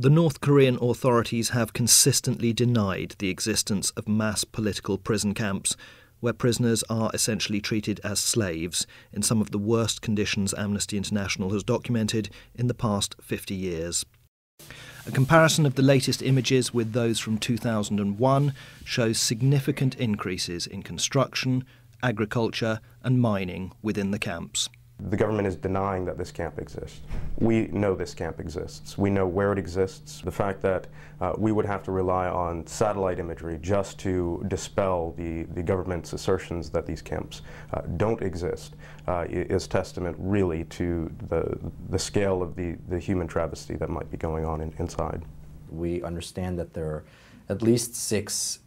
The North Korean authorities have consistently denied the existence of mass political prison camps, where prisoners are essentially treated as slaves in some of the worst conditions Amnesty International has documented in the past 50 years. A comparison of the latest images with those from 2001 shows significant increases in construction, agriculture and mining within the camps. The government is denying that this camp exists. We know this camp exists. We know where it exists. The fact that we would have to rely on satellite imagery just to dispel the government's assertions that these camps don't exist is testament really to the scale of the human travesty that might be going on inside. We understand that there are at least 6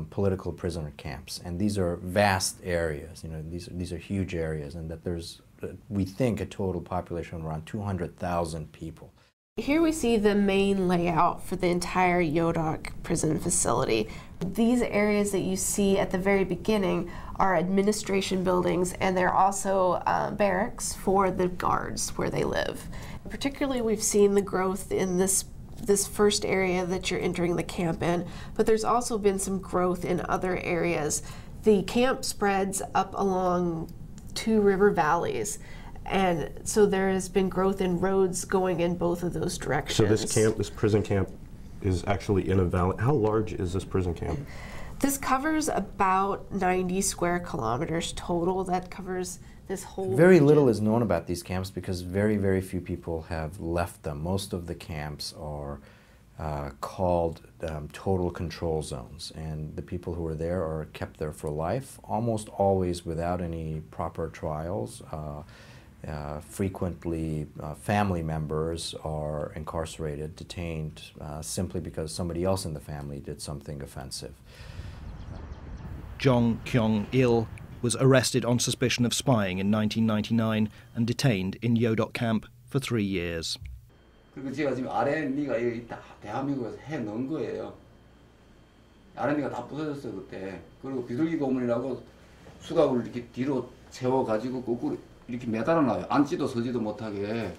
political prisoner camps, and these are vast areas. You know, these are huge areas, and that there's we think a total population of around 200,000 people. Here we see the main layout for the entire Yodok prison facility. These areas that you see at the very beginning are administration buildings, and they're also barracks for the guards where they live. Particularly, we've seen the growth in this first area that you're entering the camp in, but there's also been some growth in other areas. The camp spreads up along 2 river valleys, and so there has been growth in roads going in both of those directions. So this prison camp is actually in a valley. How large is this prison camp? This covers about 90 square kilometers total. That covers this whole Very region. little is known about these camps because very, very few people have left them. Most of the camps are called total control zones, and the people who are there are kept there for life, almost always without any proper trials. Frequently, family members are incarcerated, detained, simply because somebody else in the family did something offensive. Jong Kyung-il was arrested on suspicion of spying in 1999 and detained in Yodok camp for 3 years. 그리고 제가 지금 RNB가 여기 대한민국에서 해 넣은 거예요. RNB가 다 부서졌어요 그때. 그리고 비둘기 고문이라고 수갑을 이렇게 뒤로 채워가지고 거꾸로 이렇게 매달아놔요. 앉지도 서지도 못하게.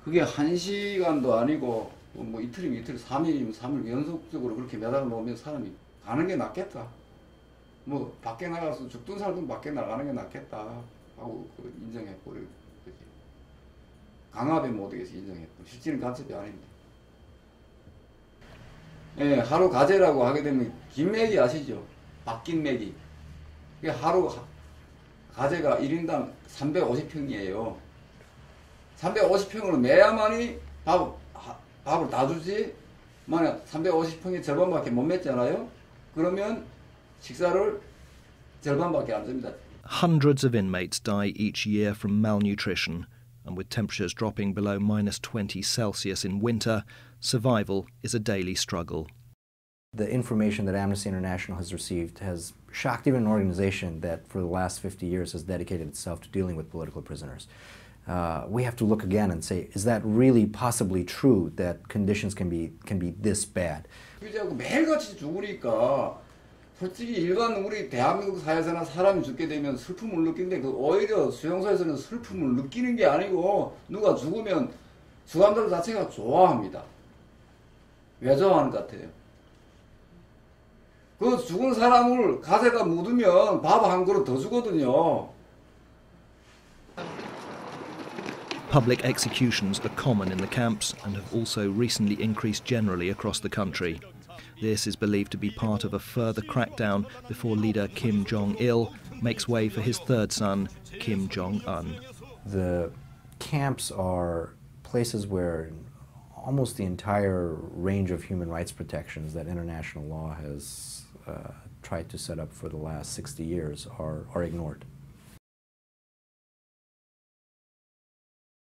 그게 1시간도 아니고 뭐 이틀이면 이틀, 3일이면 3일 연속적으로 그렇게 매달아 놓으면 사람이 가는 게 낫겠다. 뭐 밖에 나가서 죽든 살든 밖에 나가는 게 낫겠다 하고 인정했고. 강압에 못 오게 인정했고 실제는 간첩이 아닙니다. 예, 하루 가제라고 하게 되면 김매기 아시죠? 박김매기. 하루 가제가 1인당 350평이에요. 350평으로 매야만이 밥을 다 주지. 만약 350평이 절반밖에 못 맺잖아요. 그러면 식사를 절반밖에 안 줍니다. Hundreds of inmates die each year from malnutrition. And with temperatures dropping below -20 Celsius in winter, survival is a daily struggle. The information that Amnesty International has received has shocked even an organization that for the last 50 years has dedicated itself to dealing with political prisoners. We have to look again and say, is that really possibly true that conditions can be this bad? 매일같이 죽으니까 솔직히 일반 우리 대한민국 사회에서나 사람이 죽게 되면 슬픔을 느끼는데 오히려 수용소에서는 슬픔을 느끼는 게 아니고 누가 죽으면 수감자들 자체가 좋아합니다. 왜 좋아하는 것 같아요? 그 죽은 사람을 가재가 묻으면 밥 한 그릇 더 주거든요. Public executions are common in the camps and have also recently increased generally across the country. This is believed to be part of a further crackdown before leader Kim Jong-il makes way for his 3rd son, Kim Jong-un. The camps are places where almost the entire range of human rights protections that international law has tried to set up for the last 60 years are ignored.